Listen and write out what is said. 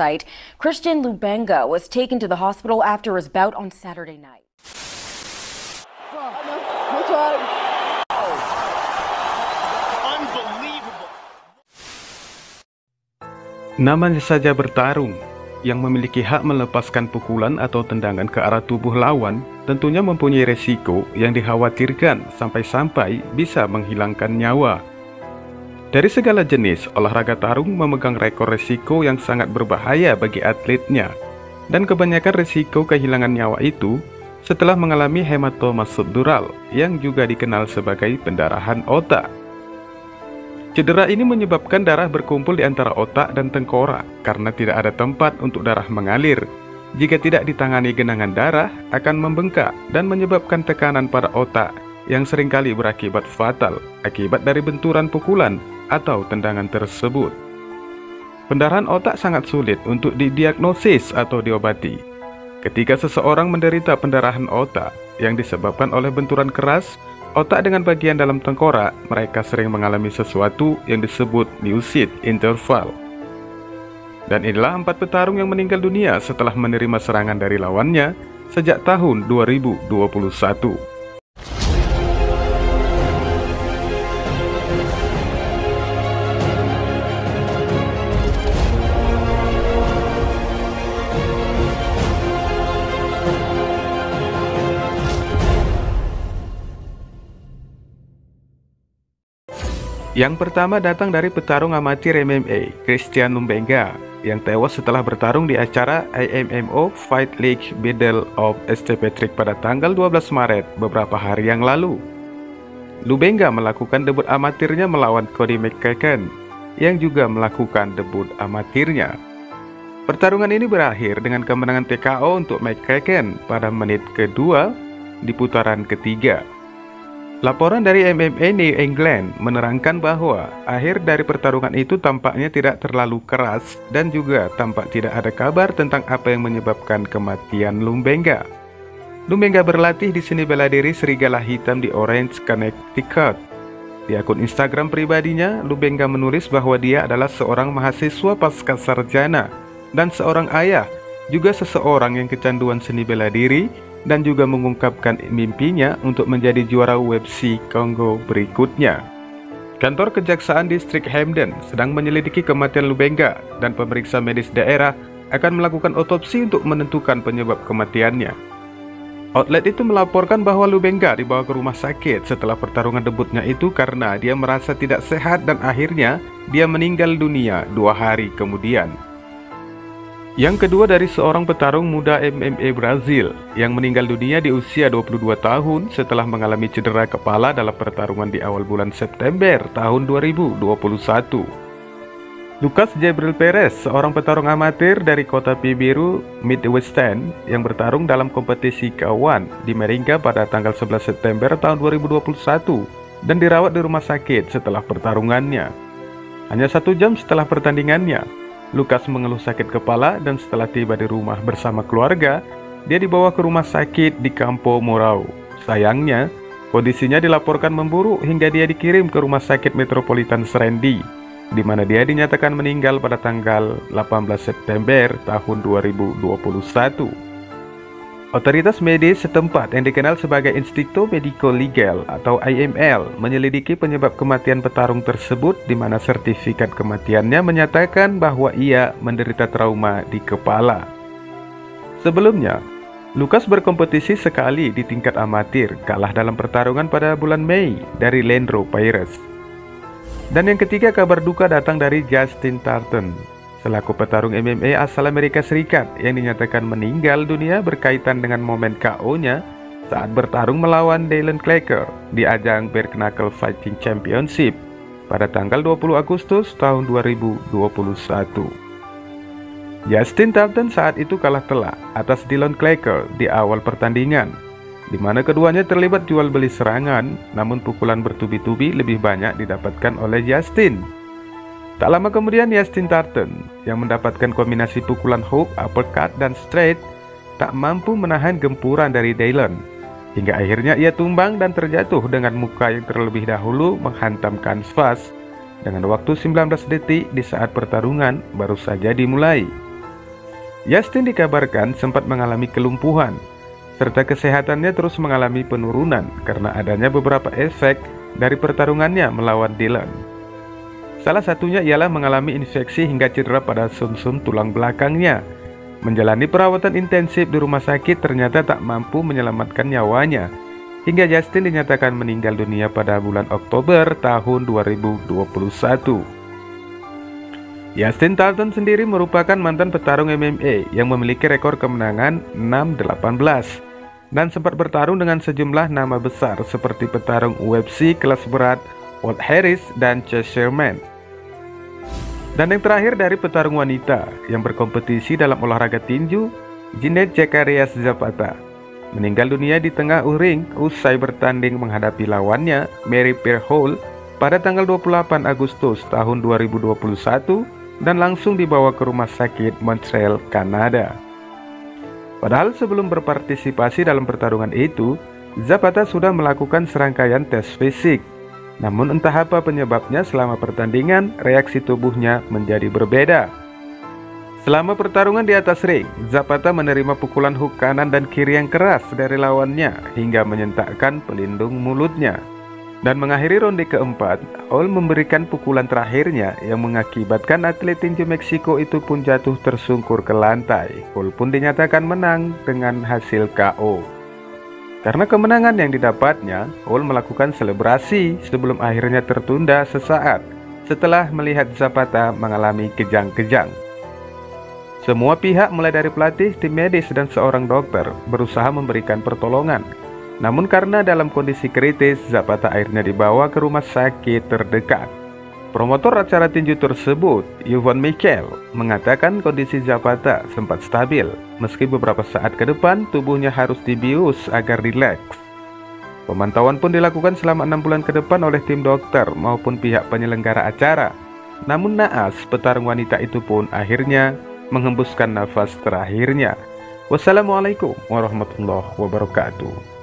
site. Christian Lubenga was taken to the hospital after his bout on Saturday night. Namanya saja bertarung, yang memiliki hak melepaskan pukulan atau tendangan ke arah tubuh lawan tentunya mempunyai resiko yang dikhawatirkan sampai-sampai bisa menghilangkan nyawa. Dari segala jenis, olahraga tarung memegang rekor resiko yang sangat berbahaya bagi atletnya, dan kebanyakan resiko kehilangan nyawa itu setelah mengalami hematoma subdural yang juga dikenal sebagai pendarahan otak. Cedera ini menyebabkan darah berkumpul di antara otak dan tengkorak karena tidak ada tempat untuk darah mengalir. Jika tidak ditangani, genangan darah akan membengkak dan menyebabkan tekanan pada otak yang seringkali berakibat fatal akibat dari benturan pukulan atau tendangan tersebut. Pendarahan otak sangat sulit untuk didiagnosis atau diobati. Ketika seseorang menderita pendarahan otak yang disebabkan oleh benturan keras otak dengan bagian dalam tengkorak, mereka sering mengalami sesuatu yang disebut lucid interval. Dan inilah 4 petarung yang meninggal dunia setelah menerima serangan dari lawannya sejak tahun 2021. Yang pertama datang dari petarung amatir MMA, Christian Lubenga, yang tewas setelah bertarung di acara IMMO Fight League Battle of St. Patrick pada tanggal 12 Maret beberapa hari yang lalu. Lubenga melakukan debut amatirnya melawan Cody McCracken, yang juga melakukan debut amatirnya. Pertarungan ini berakhir dengan kemenangan TKO untuk McCracken pada menit kedua di putaran ketiga. Laporan dari MMA New England menerangkan bahwa akhir dari pertarungan itu tampaknya tidak terlalu keras dan juga tampak tidak ada kabar tentang apa yang menyebabkan kematian Lubenga. Lubenga berlatih di seni bela diri Serigala Hitam di Orange, Connecticut. Di akun Instagram pribadinya, Lubenga menulis bahwa dia adalah seorang mahasiswa pasca sarjana dan seorang ayah, juga seseorang yang kecanduan seni bela diri, dan juga mengungkapkan mimpinya untuk menjadi juara UFC Kongo berikutnya. Kantor Kejaksaan Distrik Hamden sedang menyelidiki kematian Lubenga dan pemeriksa medis daerah akan melakukan otopsi untuk menentukan penyebab kematiannya. Outlet itu melaporkan bahwa Lubenga dibawa ke rumah sakit setelah pertarungan debutnya itu karena dia merasa tidak sehat dan akhirnya dia meninggal dunia 2 hari kemudian. Yang kedua dari seorang petarung muda MMA Brazil yang meninggal dunia di usia 22 tahun setelah mengalami cedera kepala dalam pertarungan di awal bulan September tahun 2021. Lucas Gabriel Perez, seorang petarung amatir dari kota Pibiru, Midwestern yang bertarung dalam kompetisi K1 di Meringa pada tanggal 11 September tahun 2021 dan dirawat di rumah sakit setelah pertarungannya. Hanya 1 jam setelah pertandingannya, Lucas mengeluh sakit kepala dan setelah tiba di rumah bersama keluarga, dia dibawa ke rumah sakit di Campo Mourão. Sayangnya, kondisinya dilaporkan memburuk hingga dia dikirim ke Rumah Sakit Metropolitan Serendi, di mana dia dinyatakan meninggal pada tanggal 18 September tahun 2021. Otoritas medis setempat yang dikenal sebagai Instituto Médico Legal atau IML menyelidiki penyebab kematian petarung tersebut, di mana sertifikat kematiannya menyatakan bahwa ia menderita trauma di kepala. Sebelumnya, Lucas berkompetisi sekali di tingkat amatir, kalah dalam pertarungan pada bulan Mei dari Leandro Paires. Dan yang ketiga, kabar duka datang dari Justin Tartan, selaku petarung MMA asal Amerika Serikat yang dinyatakan meninggal dunia berkaitan dengan momen KO-nya saat bertarung melawan Dylan Clacker di ajang Bare Knuckle Fighting Championship pada tanggal 20 Agustus tahun 2021. Justin Tartan saat itu kalah telak atas Dylan Clacker di awal pertandingan, di mana keduanya terlibat jual beli serangan, namun pukulan bertubi-tubi lebih banyak didapatkan oleh Justin. Tak lama kemudian Justin Tartan yang mendapatkan kombinasi pukulan hook, uppercut, dan straight tak mampu menahan gempuran dari Dylan, hingga akhirnya ia tumbang dan terjatuh dengan muka yang terlebih dahulu menghantam kanvas dengan waktu 19 detik di saat pertarungan baru saja dimulai. Justin dikabarkan sempat mengalami kelumpuhan, serta kesehatannya terus mengalami penurunan karena adanya beberapa efek dari pertarungannya melawan Dillon. Salah satunya ialah mengalami infeksi hingga cedera pada sumsum tulang belakangnya. Menjalani perawatan intensif di rumah sakit ternyata tak mampu menyelamatkan nyawanya, hingga Justin dinyatakan meninggal dunia pada bulan Oktober tahun 2021. Justin Tarleton sendiri merupakan mantan petarung MMA yang memiliki rekor kemenangan 6-18 dan sempat bertarung dengan sejumlah nama besar seperti petarung UFC kelas berat Walt Harris dan Chase Sherman. Dan yang terakhir dari petarung wanita yang berkompetisi dalam olahraga tinju, Jeanette Zacarias Zapata meninggal dunia di tengah ring usai bertanding menghadapi lawannya Mary Pierre Hall pada tanggal 28 Agustus tahun 2021 dan langsung dibawa ke rumah sakit Montreal, Kanada. Padahal sebelum berpartisipasi dalam pertarungan itu, Zapata sudah melakukan serangkaian tes fisik. Namun entah apa penyebabnya selama pertandingan, reaksi tubuhnya menjadi berbeda. Selama pertarungan di atas ring, Zapata menerima pukulan hook kanan dan kiri yang keras dari lawannya hingga menyentakkan pelindung mulutnya. Dan mengakhiri ronde keempat, Hall memberikan pukulan terakhirnya yang mengakibatkan atlet tinju Meksiko itu pun jatuh tersungkur ke lantai. Hall pun dinyatakan menang dengan hasil KO. Karena kemenangan yang didapatnya, Hall melakukan selebrasi sebelum akhirnya tertunda sesaat setelah melihat Zapata mengalami kejang-kejang. Semua pihak mulai dari pelatih, tim medis, dan seorang dokter berusaha memberikan pertolongan. Namun karena dalam kondisi kritis, Zapata akhirnya dibawa ke rumah sakit terdekat. Promotor acara tinju tersebut, Yvonne Michel, mengatakan kondisi Zapata sempat stabil, meski beberapa saat ke depan tubuhnya harus dibius agar rileks. Pemantauan pun dilakukan selama 6 bulan ke depan oleh tim dokter maupun pihak penyelenggara acara. Namun naas, petarung wanita itu pun akhirnya menghembuskan nafas terakhirnya. Wassalamualaikum warahmatullahi wabarakatuh.